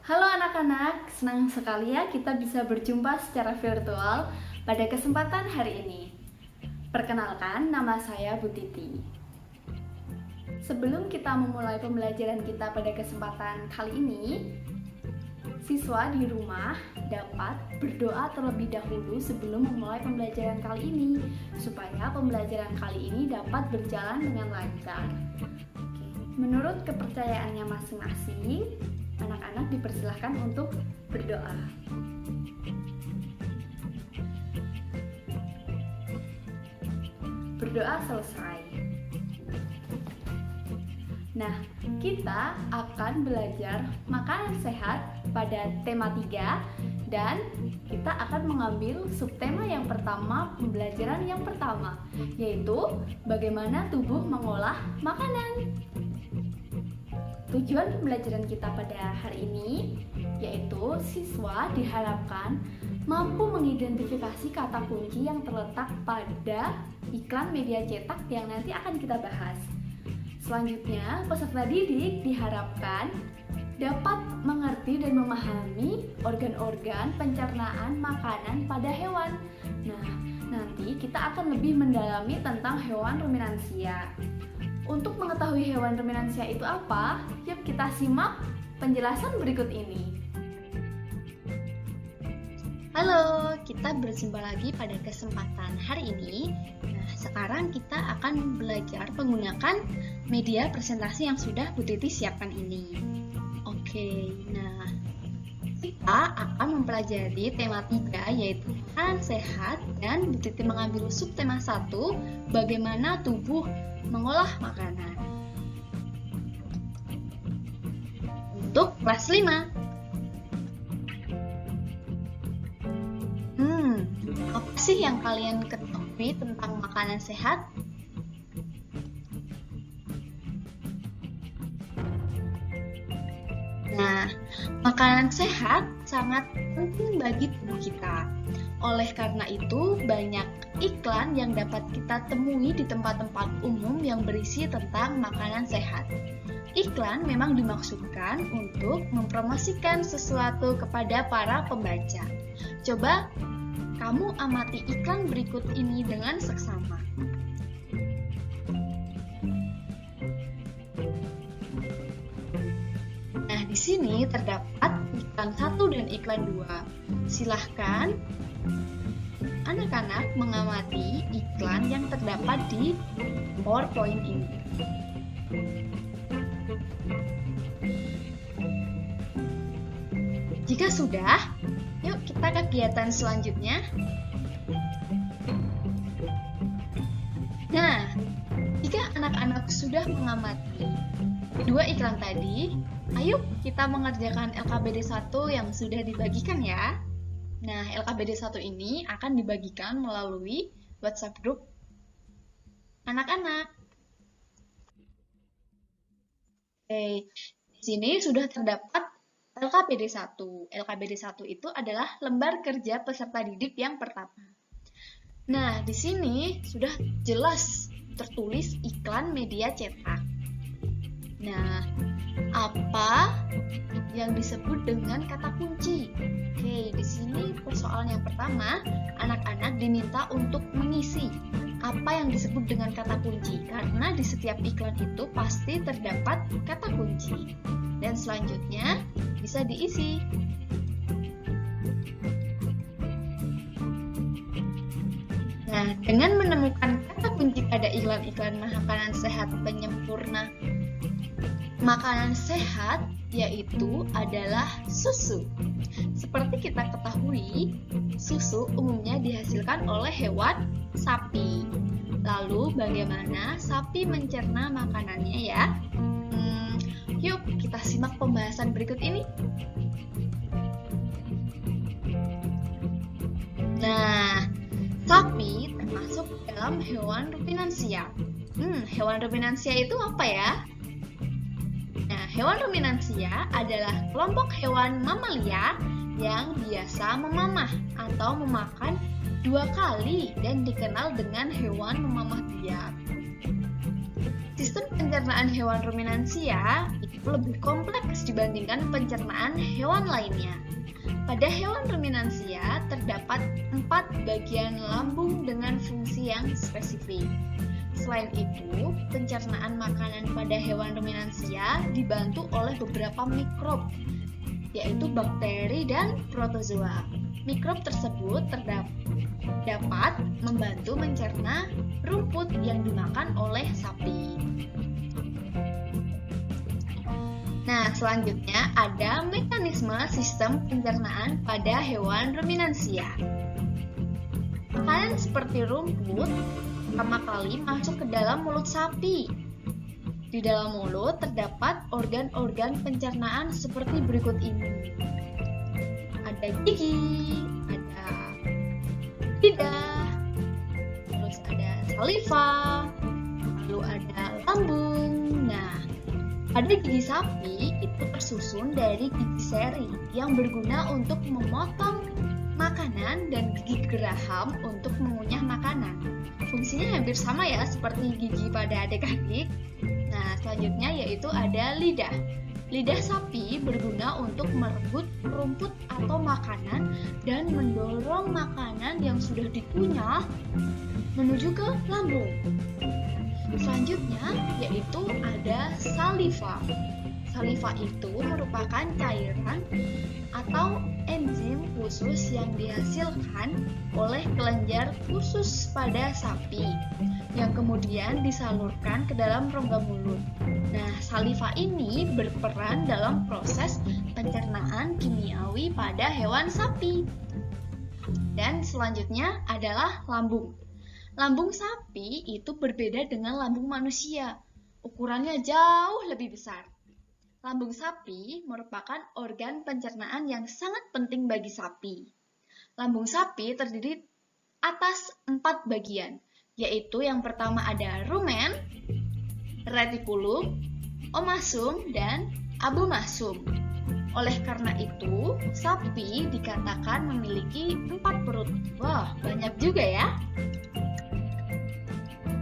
Halo anak-anak, senang sekali ya kita bisa berjumpa secara virtual pada kesempatan hari ini. Perkenalkan, nama saya Bu Titi. Sebelum kita memulai pembelajaran kita pada kesempatan kali ini, siswa di rumah dapat berdoa terlebih dahulu sebelum memulai pembelajaran kali ini, supaya pembelajaran kali ini dapat berjalan dengan lancar. Menurut kepercayaannya masing-masing, anak-anak dipersilahkan untuk berdoa. Berdoa selesai. Nah, kita akan belajar makanan sehat pada tema 3 dan kita akan mengambil subtema yang pertama, pembelajaran yang pertama, yaitu bagaimana tubuh mengolah makanan. Tujuan pembelajaran kita pada hari ini yaitu siswa diharapkan mampu mengidentifikasi kata kunci yang terletak pada iklan media cetak yang nanti akan kita bahas. Selanjutnya, peserta didik diharapkan dapat mengerti dan memahami organ-organ pencernaan makanan pada hewan. Nah, nanti kita akan lebih mendalami tentang hewan ruminansia. Untuk mengetahui hewan ruminansia itu apa, yuk kita simak penjelasan berikut ini. Halo, kita berjumpa lagi pada kesempatan hari ini. Nah, sekarang kita akan belajar menggunakan media presentasi yang sudah Bu Titi siapkan ini. Oke, nah kita akan mempelajari tema 3 yaitu makanan sehat dan Bu Titi mengambil subtema 1, bagaimana tubuh mengolah makanan. Untuk kelas 5. Apa sih yang kalian ketahui tentang makanan sehat? Nah, makanan sehat sangat penting bagi tubuh kita. Oleh karena itu, banyak iklan yang dapat kita temui di tempat-tempat umum yang berisi tentang makanan sehat. Iklan memang dimaksudkan untuk mempromosikan sesuatu kepada para pembaca. Coba kamu amati iklan berikut ini dengan seksama. Nah, di sini terdapat iklan 1 dan iklan 2. Silahkan anak-anak mengamati iklan yang terdapat di PowerPoint ini. Jika sudah, yuk kita ke kegiatan selanjutnya. Nah, jika anak-anak sudah mengamati dua iklan tadi, ayo kita mengerjakan LKBD 1 yang sudah dibagikan ya. Nah, LKBD 1 ini akan dibagikan melalui WhatsApp group anak-anak. Oke, di sini sudah terdapat LKBD 1. LKBD 1 itu adalah lembar kerja peserta didik yang pertama. Nah, di sini sudah jelas tertulis iklan media cetak. Nah, apa yang disebut dengan kata kunci? Oke, di sini persoalan yang pertama, anak-anak diminta untuk mengisi apa yang disebut dengan kata kunci, karena di setiap iklan itu pasti terdapat kata kunci. Dan selanjutnya bisa diisi. Nah, dengan menemukan kata kunci pada iklan-iklan makanan sehat penyempurna makanan sehat, yaitu adalah susu. Seperti kita ketahui, susu umumnya dihasilkan oleh hewan sapi. Lalu bagaimana sapi mencerna makanannya ya? Yuk kita simak pembahasan berikut ini. Nah, sapi termasuk dalam hewan ruminansia. Hewan ruminansia itu apa ya? Nah, hewan ruminansia adalah kelompok hewan mamalia yang biasa memamah atau memakan 2 kali dan dikenal dengan hewan memamah biak. Sistem pencernaan hewan ruminansia itu lebih kompleks dibandingkan pencernaan hewan lainnya. Pada hewan ruminansia terdapat 4 bagian lambung dengan fungsi yang spesifik. Selain itu, pencernaan makanan pada hewan ruminansia dibantu oleh beberapa mikrob, yaitu bakteri dan protozoa. Mikrob tersebut dapat membantu mencerna rumput yang dimakan oleh sapi. Nah, selanjutnya ada mekanisme sistem pencernaan pada hewan ruminansia. Makanan seperti rumput pertama kali masuk ke dalam mulut sapi. Di dalam mulut terdapat organ-organ pencernaan seperti berikut ini. Ada gigi, ada lidah, terus ada saliva, lalu ada lambung. Nah, pada gigi sapi itu tersusun dari gigi seri yang berguna untuk memotong makanan dan gigi geraham untuk mengunyah makanan. Fungsinya hampir sama ya seperti gigi pada adik-adik. Nah, selanjutnya yaitu ada lidah. Lidah sapi berguna untuk merebut rumput atau makanan dan mendorong makanan yang sudah dikunyah menuju ke lambung. Selanjutnya yaitu ada saliva. Saliva itu merupakan cairan atau enzim khusus yang dihasilkan oleh kelenjar khusus pada sapi yang kemudian disalurkan ke dalam rongga mulut. Nah, saliva ini berperan dalam proses pencernaan kimiawi pada hewan sapi. Dan selanjutnya adalah lambung. Lambung sapi itu berbeda dengan lambung manusia. Ukurannya jauh lebih besar. Lambung sapi merupakan organ pencernaan yang sangat penting bagi sapi. Lambung sapi terdiri atas 4 bagian, yaitu yang pertama ada rumen, retikulum, omasum, dan abomasum. Oleh karena itu, sapi dikatakan memiliki 4 perut. Wah, banyak juga ya.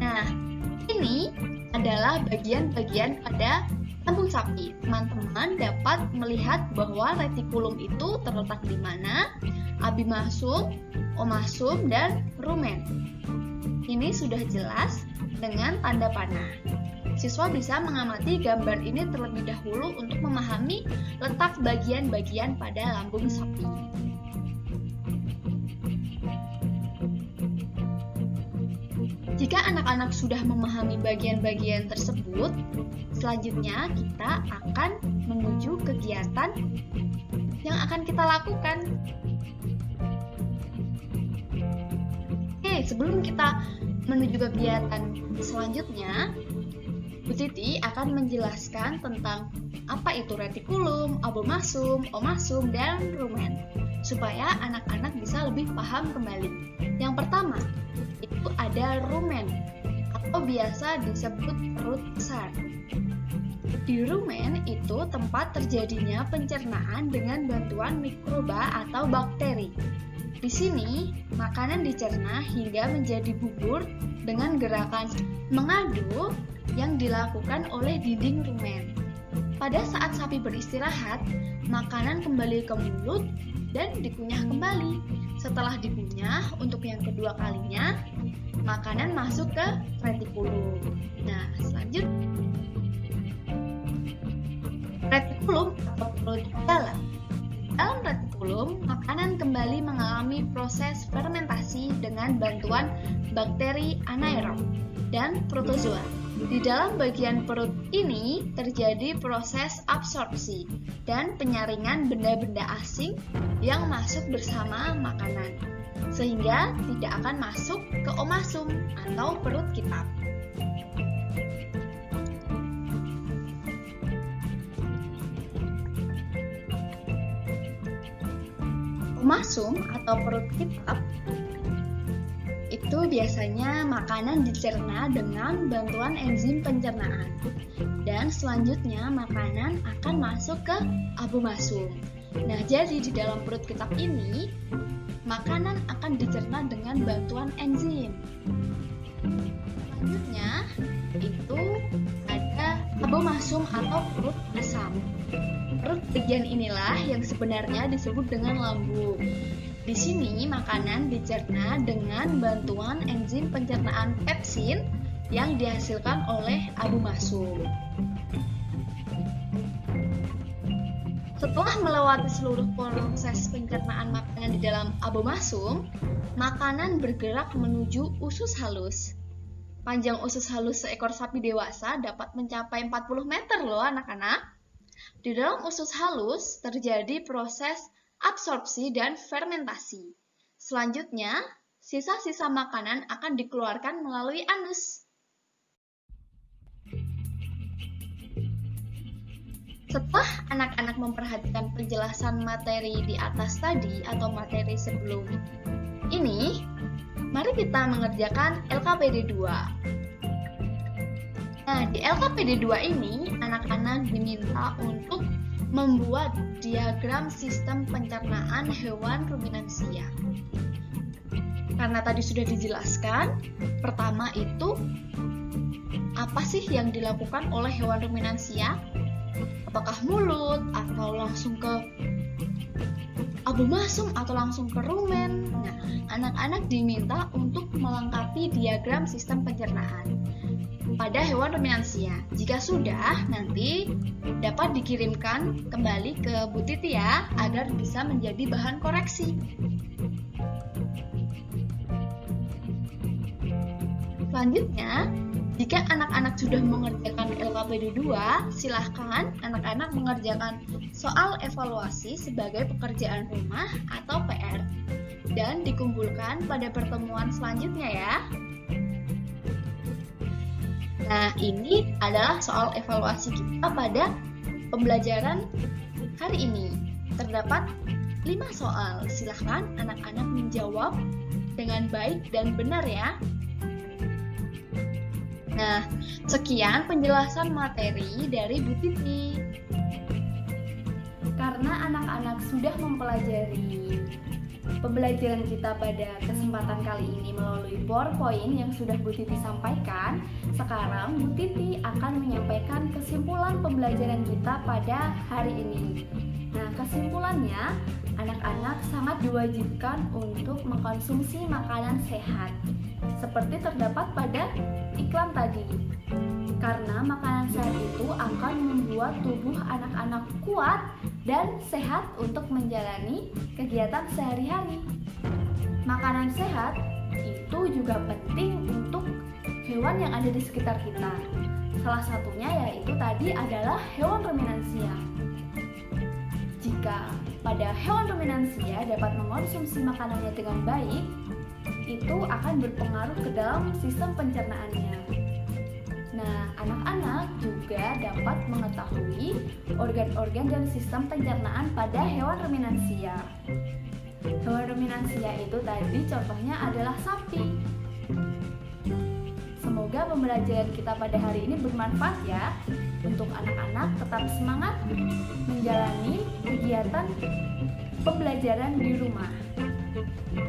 Nah, ini adalah bagian-bagian pada lambung sapi. Teman-teman dapat melihat bahwa retikulum itu terletak di mana, abomasum, omasum, dan rumen. Ini sudah jelas dengan tanda panah. Siswa bisa mengamati gambar ini terlebih dahulu untuk memahami letak bagian-bagian pada lambung sapi. Jika anak-anak sudah memahami bagian-bagian tersebut, selanjutnya kita akan menuju kegiatan yang akan kita lakukan. Oke, sebelum kita menuju kegiatan selanjutnya, Bu Titi akan menjelaskan tentang apa itu retikulum, abomasum, omasum, dan rumen, supaya anak-anak bisa lebih paham kembali. Yang pertama, itu ada rumen, atau biasa disebut perut besar. Di rumen itu tempat terjadinya pencernaan dengan bantuan mikroba atau bakteri. Di sini, makanan dicerna hingga menjadi bubur dengan gerakan mengaduk yang dilakukan oleh dinding rumen. Pada saat sapi beristirahat, makanan kembali ke mulut dan dikunyah kembali. Setelah dikunyah untuk yang kedua kalinya, makanan masuk ke retikulum. Nah, selanjutnya retikulum atau perut dalam. Dalam retikulum, makanan kembali mengalami proses fermentasi dengan bantuan bakteri anaerob dan protozoa. Di dalam bagian perut ini terjadi proses absorpsi dan penyaringan benda-benda asing yang masuk bersama makanan, sehingga tidak akan masuk ke omasum atau perut kita. Omasum atau perut kitab itu biasanya makanan dicerna dengan bantuan enzim pencernaan, dan selanjutnya makanan akan masuk ke abomasum. Nah, jadi di dalam perut kitab ini makanan akan dicerna dengan bantuan enzim. Selanjutnya itu ada abomasum atau perut asam. Perut bagian inilah yang sebenarnya disebut dengan lambung. Di sini makanan dicerna dengan bantuan enzim pencernaan pepsin yang dihasilkan oleh abomasum. Setelah melewati seluruh proses pencernaan makanan di dalam abomasum, makanan bergerak menuju usus halus. Panjang usus halus seekor sapi dewasa dapat mencapai 40 meter loh anak-anak. Di dalam usus halus terjadi proses absorpsi dan fermentasi. Selanjutnya, sisa-sisa makanan akan dikeluarkan melalui anus. Setelah anak-anak memperhatikan penjelasan materi di atas tadi atau materi sebelum ini, mari kita mengerjakan LKPD 2. Nah, di LKPD 2 ini, anak-anak diminta untuk membuat diagram sistem pencernaan hewan ruminansia. Karena tadi sudah dijelaskan, pertama itu, apa sih yang dilakukan oleh hewan ruminansia? Apakah mulut, atau langsung ke abomasum, atau langsung ke rumen? Nah, anak-anak diminta untuk melengkapi diagram sistem pencernaan pada hewan ruminansia. Jika sudah, nanti dapat dikirimkan kembali ke Bu Titi ya, agar bisa menjadi bahan koreksi. Selanjutnya, jika anak-anak sudah mengerjakan LKPD 2, silahkan anak-anak mengerjakan soal evaluasi sebagai pekerjaan rumah atau PR dan dikumpulkan pada pertemuan selanjutnya ya. Nah, ini adalah soal evaluasi kita pada pembelajaran hari ini. Terdapat 5 soal. Silahkan anak-anak menjawab dengan baik dan benar ya. Nah, sekian penjelasan materi dari Bu Titi. Karena anak-anak sudah mempelajari pembelajaran kita pada kesempatan kali ini melalui PowerPoint yang sudah Bu Titi sampaikan, sekarang Bu Titi akan menyampaikan kesimpulan pembelajaran kita pada hari ini. Nah, kesimpulannya, anak-anak sangat diwajibkan untuk mengkonsumsi makanan sehat, seperti terdapat pada iklan tadi. Karena makanan sehat itu akan membuat tubuh anak-anak kuat dan sehat untuk menjalani kegiatan sehari-hari. Makanan sehat itu juga penting untuk hewan yang ada di sekitar kita. Salah satunya yaitu tadi adalah hewan ruminansia. Jika pada hewan ruminansia dapat mengkonsumsi makanannya dengan baik, itu akan berpengaruh ke dalam sistem pencernaannya. Nah, anak-anak juga dapat mengetahui organ-organ dan sistem pencernaan pada hewan ruminansia. Hewan ruminansia itu tadi contohnya adalah sapi. Semoga pembelajaran kita pada hari ini bermanfaat ya. Untuk anak-anak tetap semangat menjalani kegiatan pembelajaran di rumah.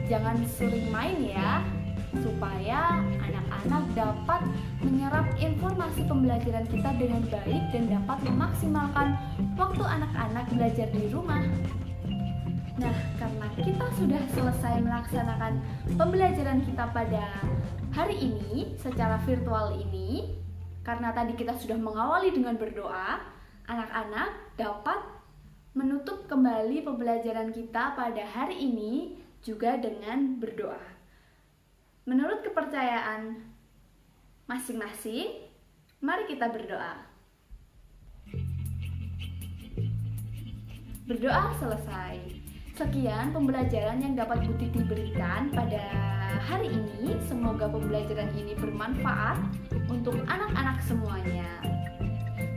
Jangan sering main ya, supaya anak-anak dapat menyerap informasi pembelajaran kita dengan baik dan dapat memaksimalkan waktu anak-anak belajar di rumah. Nah, karena kita sudah selesai melaksanakan pembelajaran kita pada hari ini secara virtual ini, karena tadi kita sudah mengawali dengan berdoa, anak-anak dapat menutup kembali pembelajaran kita pada hari ini juga dengan berdoa. Menurut kepercayaan masing-masing, mari kita berdoa. Berdoa selesai. Sekian pembelajaran yang dapat Bu Titi berikan pada hari ini. Semoga pembelajaran ini bermanfaat untuk anak-anak semuanya.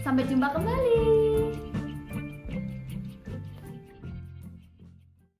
Sampai jumpa kembali.